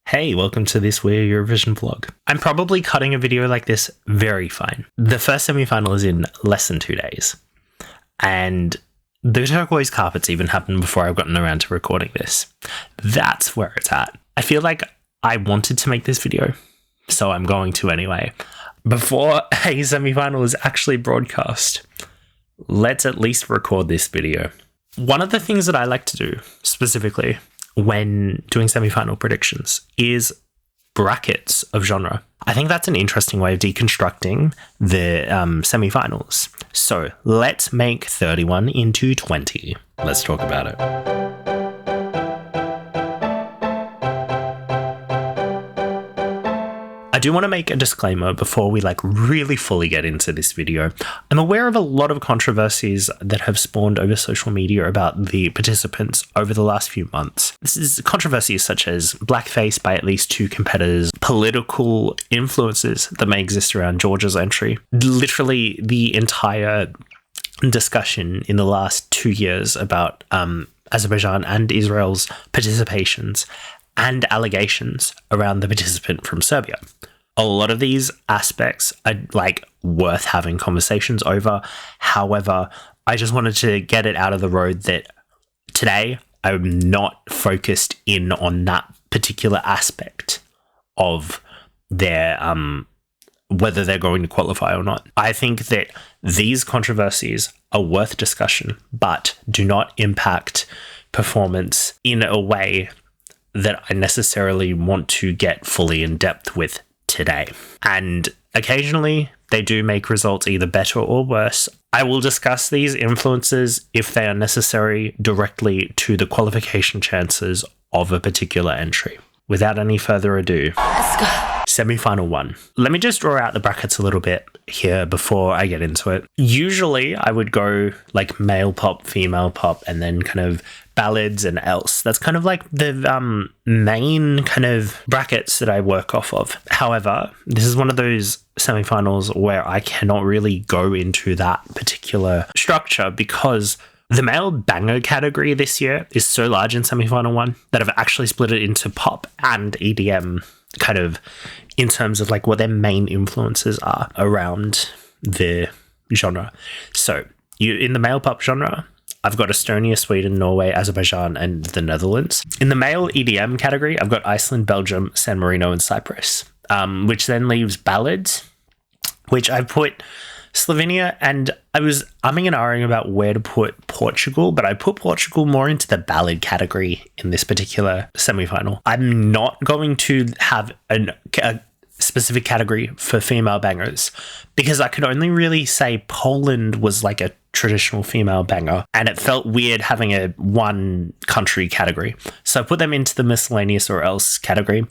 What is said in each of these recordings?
Hey, welcome to this We're Eurovision vlog. I'm probably cutting a video like this very fine. The first semi-final is in less than 2 days. And the turquoise carpets even happened before I've gotten around to recording this. That's where it's at. I feel like I wanted to make this video, so I'm going to anyway. Before a semi-final is actually broadcast, let's at least record this video. One of the things that I like to do, specifically when doing semi-final predictions, is brackets of genre. I think that's an interesting way of deconstructing the semi-finals. So let's make 31 into 20. Let's talk about it. I do want to make a disclaimer before we really fully get into this video. I'm aware of a lot of controversies that have spawned over social media about the participants over the last few months. This is controversies such as blackface by at least 2 competitors, political influences that may exist around Georgia's entry. Literally the entire discussion in the last 2 years about Azerbaijan and Israel's participations and allegations around the participant from Serbia. A lot of these aspects are worth having conversations over. However, I just wanted to get it out of the road that today I'm not focused in on that particular aspect of their whether they're going to qualify or not. I think that these controversies are worth discussion, but do not impact performance in a way that I necessarily want to get fully in depth with today. And occasionally they do make results either better or worse. I will discuss these influences if they are necessary directly to the qualification chances of a particular entry. Without any further ado, let's go. Semi-final 1. Let me just draw out the brackets a little bit here before I get into it. Usually I would go male pop, female pop, and then kind of ballads and else. That's kind of the main kind of brackets that I work off of. However, this is one of those semi-finals where I cannot really go into that particular structure because the male banger category this year is so large in semi-final 1 that I've actually split it into pop and EDM kind of in terms of what their main influences are around the genre. So in the male pop genre, I've got Estonia, Sweden, Norway, Azerbaijan, and the Netherlands. In the male EDM category, I've got Iceland, Belgium, San Marino, and Cyprus, which then leaves ballads, which I've put Slovenia, and I was umming and ahhing about where to put Portugal, but I put Portugal more into the ballad category in this particular semi-final. I'm not going to have a specific category for female bangers because I could only really say Poland was a traditional female banger, and it felt weird having a one country category. So I put them into the miscellaneous or else category.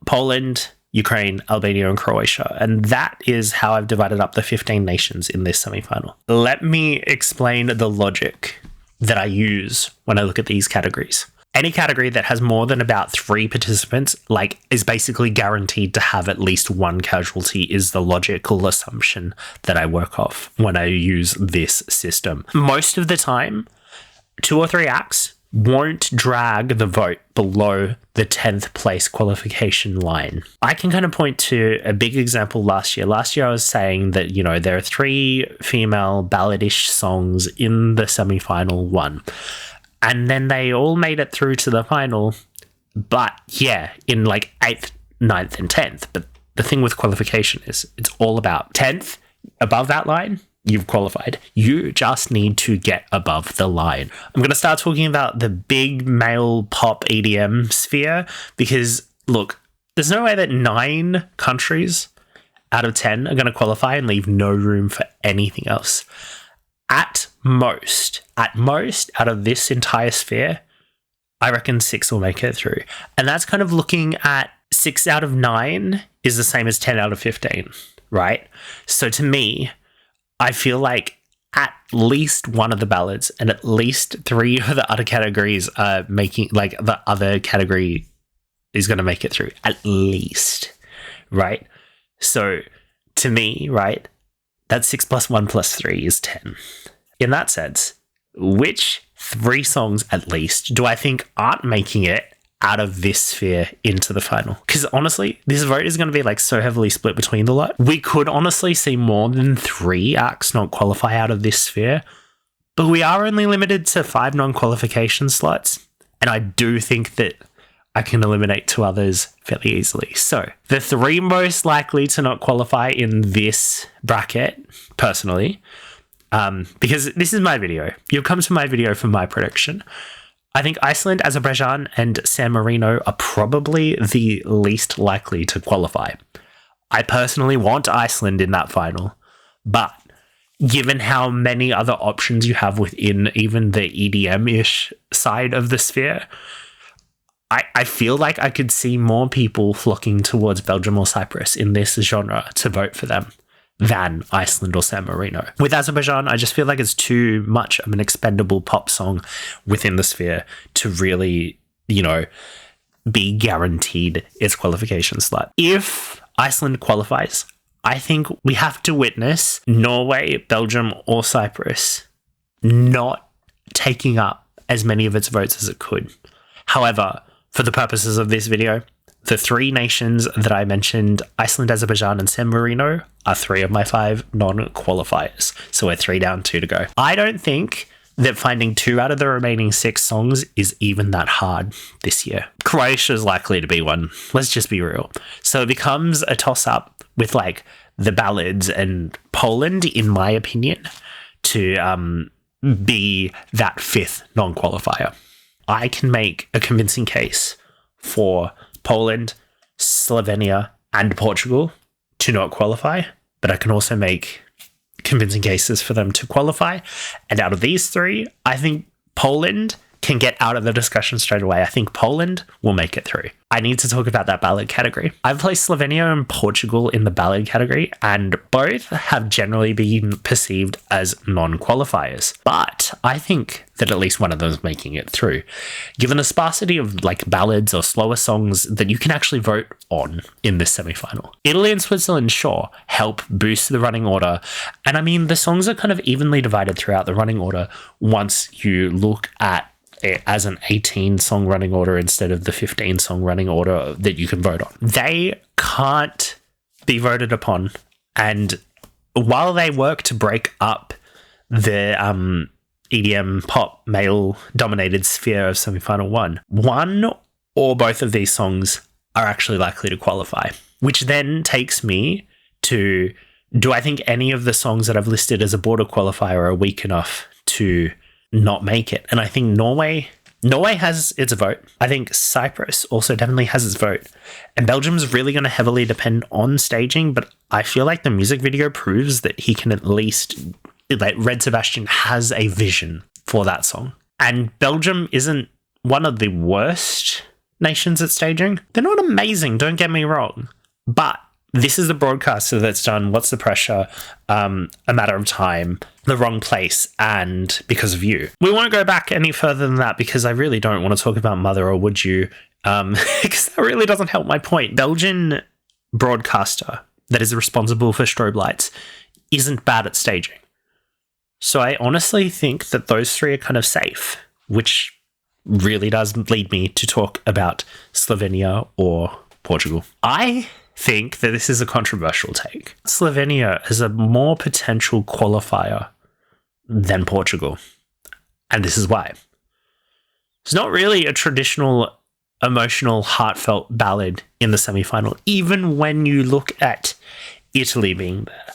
Poland, Ukraine, Albania, and Croatia. And that is how I've divided up the 15 nations in this semi-final. Let me explain the logic that I use when I look at these categories. Any category that has more than about 3 participants, is basically guaranteed to have at least one casualty is the logical assumption that I work off when I use this system. Most of the time, 2 or 3 acts won't drag the vote below the 10th place qualification line. I can kind of point to a big example last year. Last year I was saying that, there are 3 female balladish songs in the semi-final 1. And then they all made it through to the final, but in 8th, 9th, and 10th. But the thing with qualification is it's all about 10th, above that line, you've qualified. You just need to get above the line. I'm going to start talking about the big male pop EDM sphere because, look, there's no way that 9 countries out of 10 are going to qualify and leave no room for anything else. At most, out of this entire sphere, I reckon 6 will make it through. And that's kind of looking at 6 out of 9 is the same as 10 out of 15, right? So to me, I feel like at least one of the ballads and at least 3 of the other categories are making, the other category is going to make it through. At least, right? So to me, right, that 6 plus 1 plus 3 is 10. In that sense, which 3 songs at least do I think aren't making it out of this sphere into the final. Because honestly, this vote is going to be like so heavily split between the lot. We could honestly see more than 3 acts not qualify out of this sphere, but we are only limited to 5 non-qualification slots. And I do think that I can eliminate 2 others fairly easily. So the 3 most likely to not qualify in this bracket, personally, because this is my video. You'll come to my video for my prediction. I think Iceland, Azerbaijan, and San Marino are probably the least likely to qualify. I personally want Iceland in that final, but given how many other options you have within even the EDM-ish side of the sphere, I feel like I could see more people flocking towards Belgium or Cyprus in this genre to vote for them than Iceland or San Marino. With Azerbaijan, I just feel like it's too much of an expendable pop song within the sphere to really, be guaranteed its qualification slot. If Iceland qualifies, I think we have to witness Norway, Belgium, or Cyprus not taking up as many of its votes as it could. However, for the purposes of this video, the 3 nations that I mentioned, Iceland, Azerbaijan, and San Marino, are 3 of my 5 non-qualifiers. So we're 3 down, 2 to go. I don't think that finding 2 out of the remaining 6 songs is even that hard this year. Croatia is likely to be one. Let's just be real. So it becomes a toss-up with like the ballads and Poland, in my opinion, to be that 5th non-qualifier. I can make a convincing case for Poland, Slovenia, and Portugal to not qualify, but I can also make convincing cases for them to qualify. And out of these 3, I think Poland can get out of the discussion straight away. I think Poland will make it through. I need to talk about that ballad category. I've placed Slovenia and Portugal in the ballad category, and both have generally been perceived as non-qualifiers. But I think that at least one of them is making it through. Given the sparsity of like ballads or slower songs that you can actually vote on in this semi-final. Italy and Switzerland, sure, help boost the running order. And I mean, the songs are kind of evenly divided throughout the running order once you look at it as an 18-song running order instead of the 15-song running order that you can vote on. They can't be voted upon. And while they work to break up the EDM pop male-dominated sphere of semi-final 1 or both of these songs are actually likely to qualify, which then takes me to, do I think any of the songs that I've listed as a border qualifier are weak enough to not make it? And I think Norway has its vote. I think Cyprus also definitely has its vote. And Belgium's really going to heavily depend on staging, but I feel like the music video proves that he can at least, like, Red Sebastian has a vision for that song. And Belgium isn't one of the worst nations at staging. They're not amazing, don't get me wrong, but this is the broadcaster that's done What's the Pressure, A Matter of Time, The Wrong Place, and Because of You. We won't go back any further than that because I really don't want to talk about Mother or Would You, because that really doesn't help my point. Belgian broadcaster that is responsible for strobe lights isn't bad at staging. So I honestly think that those 3 are kind of safe, which really does lead me to talk about Slovenia or Portugal. I think that this is a controversial take. Slovenia is a more potential qualifier than Portugal. And this is why. It's not really a traditional, emotional, heartfelt ballad in the semi-final, even when you look at Italy being there.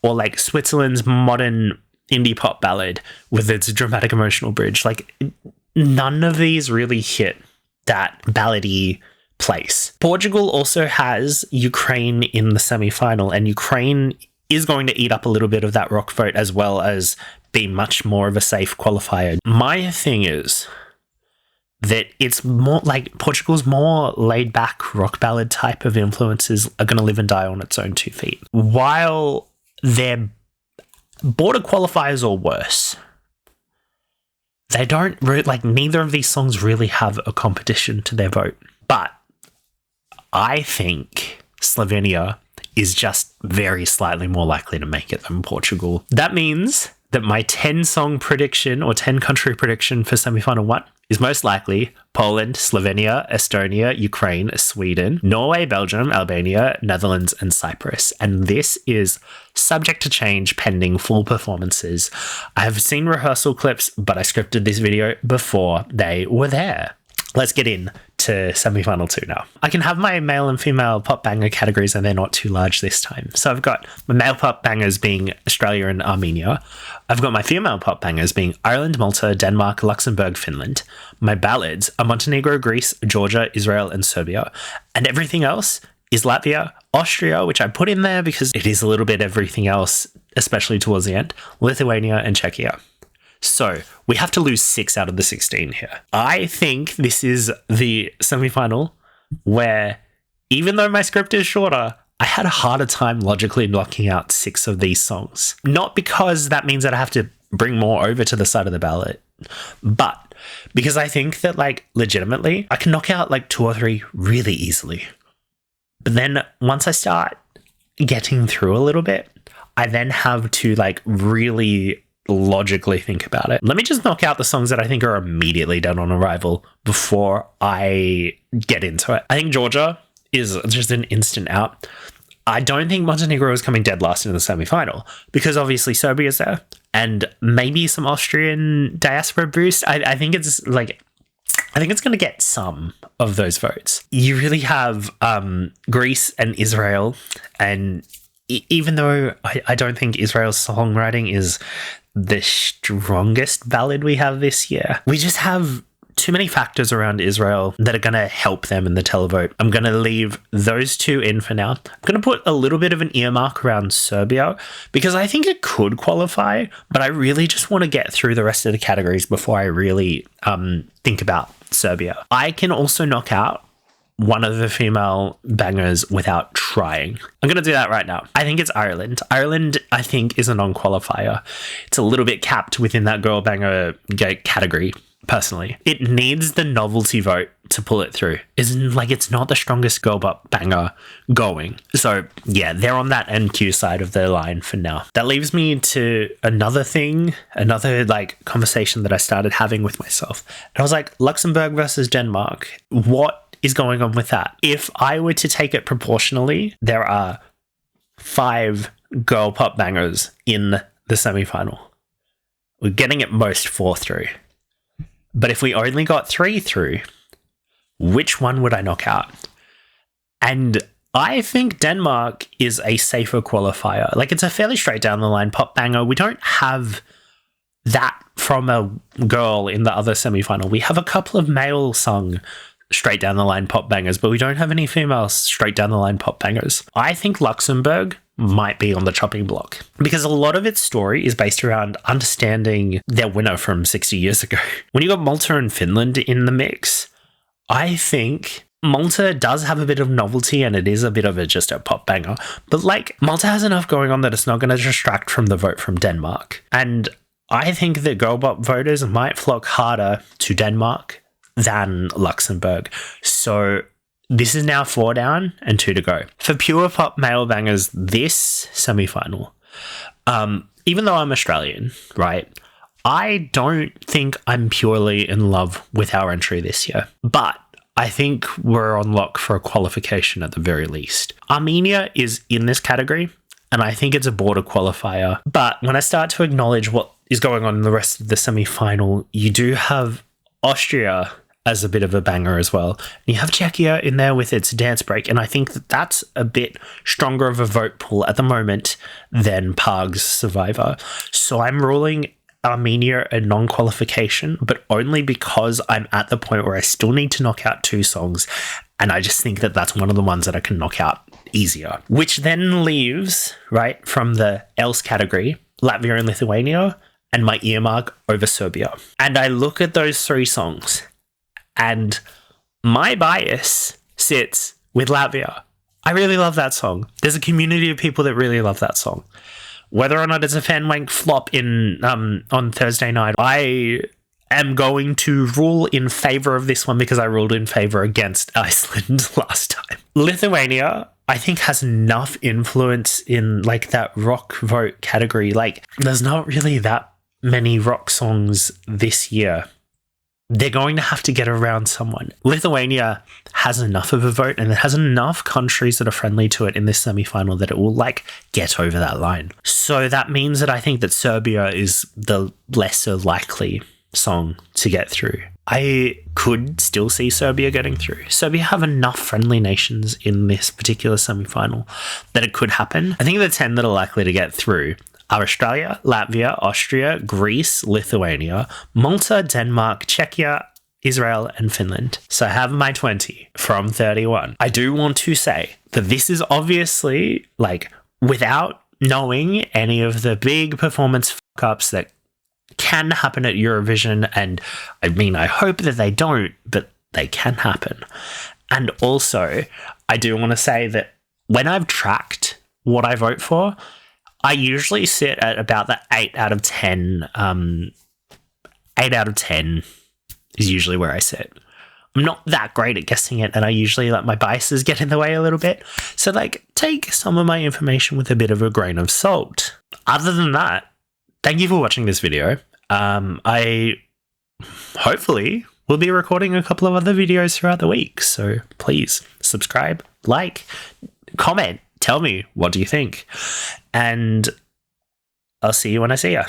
Or like Switzerland's modern indie pop ballad with its dramatic emotional bridge. Like, none of these really hit that ballady place. Portugal also has Ukraine in the semi-final, and Ukraine is going to eat up a little bit of that rock vote as well as be much more of a safe qualifier. My thing is that it's more like Portugal's more laid back rock ballad type of influences are going to live and die on its own 2 feet. While their border qualifiers are worse, they don't like, neither of these songs really have a competition to their vote. But I think Slovenia is just very slightly more likely to make it than Portugal. That means that my 10-song prediction or 10-country prediction for semi-final 1 is most likely Poland, Slovenia, Estonia, Ukraine, Sweden, Norway, Belgium, Albania, Netherlands, and Cyprus. And this is subject to change pending full performances. I have seen rehearsal clips, but I scripted this video before they were there. Let's get in to semi-final 2 now. I can have my male and female pop banger categories, and they're not too large this time. So I've got my male pop bangers being Australia and Armenia. I've got my female pop bangers being Ireland, Malta, Denmark, Luxembourg, Finland. My ballads are Montenegro, Greece, Georgia, Israel, and Serbia. And everything else is Latvia, Austria, which I put in there because it is a little bit everything else, especially towards the end, Lithuania, and Czechia. So we have to lose 6 out of the 16 here. I think this is the semi-final where, even though my script is shorter, I had a harder time logically knocking out 6 of these songs. Not because that means that I have to bring more over to the side of the ballot, but because I think that, like, legitimately, I can knock out like 2 or 3 really easily. But then once I start getting through a little bit, I then have to like really logically think about it. Let me just knock out the songs that I think are immediately dead on arrival before I get into it. I think Georgia is just an instant out. I don't think Montenegro is coming dead last in the semi-final because obviously Serbia's there and maybe some Austrian diaspora boost. I think it's going to get some of those votes. You really have Greece and Israel, and even though I don't think Israel's songwriting is the strongest ballad we have this year, we just have too many factors around Israel that are going to help them in the televote. I'm going to leave those 2 in for now. I'm going to put a little bit of an earmark around Serbia because I think it could qualify, but I really just want to get through the rest of the categories before I really think about Serbia. I can also knock out one of the female bangers without trying. I'm going to do that right now. I think it's Ireland. Ireland, I think, is a non-qualifier. It's a little bit capped within that girl banger category, personally. It needs the novelty vote to pull it through. It's not the strongest girl banger going. So, yeah, they're on that NQ side of the line for now. That leaves me to another conversation that I started having with myself. And I was like, Luxembourg versus Denmark. What is going on with that? If I were to take it proportionally, there are 5 girl pop bangers in the semi-final. We're getting at most 4 through. But if we only got 3 through, which one would I knock out? And I think Denmark is a safer qualifier. Like, it's a fairly straight down the line pop banger. We don't have that from a girl in the other semi-final. We have a couple of male sung straight down the line pop bangers, but we don't have any female straight down the line pop bangers. I think Luxembourg might be on the chopping block because a lot of its story is based around understanding their winner from 60 years ago. When you got Malta and Finland in the mix, I think Malta does have a bit of novelty and it is a bit of just a pop banger, but like Malta has enough going on that it's not going to distract from the vote from Denmark. And I think that girl pop voters might flock harder to Denmark than Luxembourg. So this is now 4 down and 2 to go. For pure pop male bangers, this semi-final, even though I'm Australian, right, I don't think I'm purely in love with our entry this year. But I think we're on lock for a qualification at the very least. Armenia is in this category, and I think it's a border qualifier. But when I start to acknowledge what is going on in the rest of the semi-final, you do have Austria as a bit of a banger as well. And you have Czechia in there with its dance break, and I think that that's a bit stronger of a vote pool at the moment than Parg's Survivor. So I'm ruling Armenia a non-qualification, but only because I'm at the point where I still need to knock out 2 songs, and I just think that that's one of the ones that I can knock out easier. Which then leaves, right, from the else category, Latvia and Lithuania, and my earmark over Serbia. And I look at those 3 songs, and my bias sits with Latvia. I really love that song. There's a community of people that really love that song. Whether or not it's a fan wank flop on Thursday night, I am going to rule in favor of this one because I ruled in favor against Iceland last time. Lithuania, I think, has enough influence in like that rock vote category. Like, there's not really that many rock songs this year they're going to have to get around someone. Lithuania has enough of a vote, and it has enough countries that are friendly to it in this semi-final that it will get over that line. So that means that I think that Serbia is the lesser likely song to get through. I could still see Serbia getting through. Serbia have enough friendly nations in this particular semi-final that it could happen. I think the 10 that are likely to get through are Australia, Latvia, Austria, Greece, Lithuania, Malta, Denmark, Czechia, Israel, and Finland. So I have my 20 from 31. I do want to say that this is obviously, without knowing any of the big performance fuck-ups that can happen at Eurovision, and I mean, I hope that they don't, but they can happen. And also, I do want to say that when I've tracked what I vote for, I usually sit at about the 8 out of 10. 8 out of 10 is usually where I sit. I'm not that great at guessing it, and I usually let my biases get in the way a little bit. So, take some of my information with a bit of a grain of salt. Other than that, thank you for watching this video. I hopefully will be recording a couple of other videos throughout the week. So please subscribe, comment, tell me what do you think. And I'll see you when I see ya.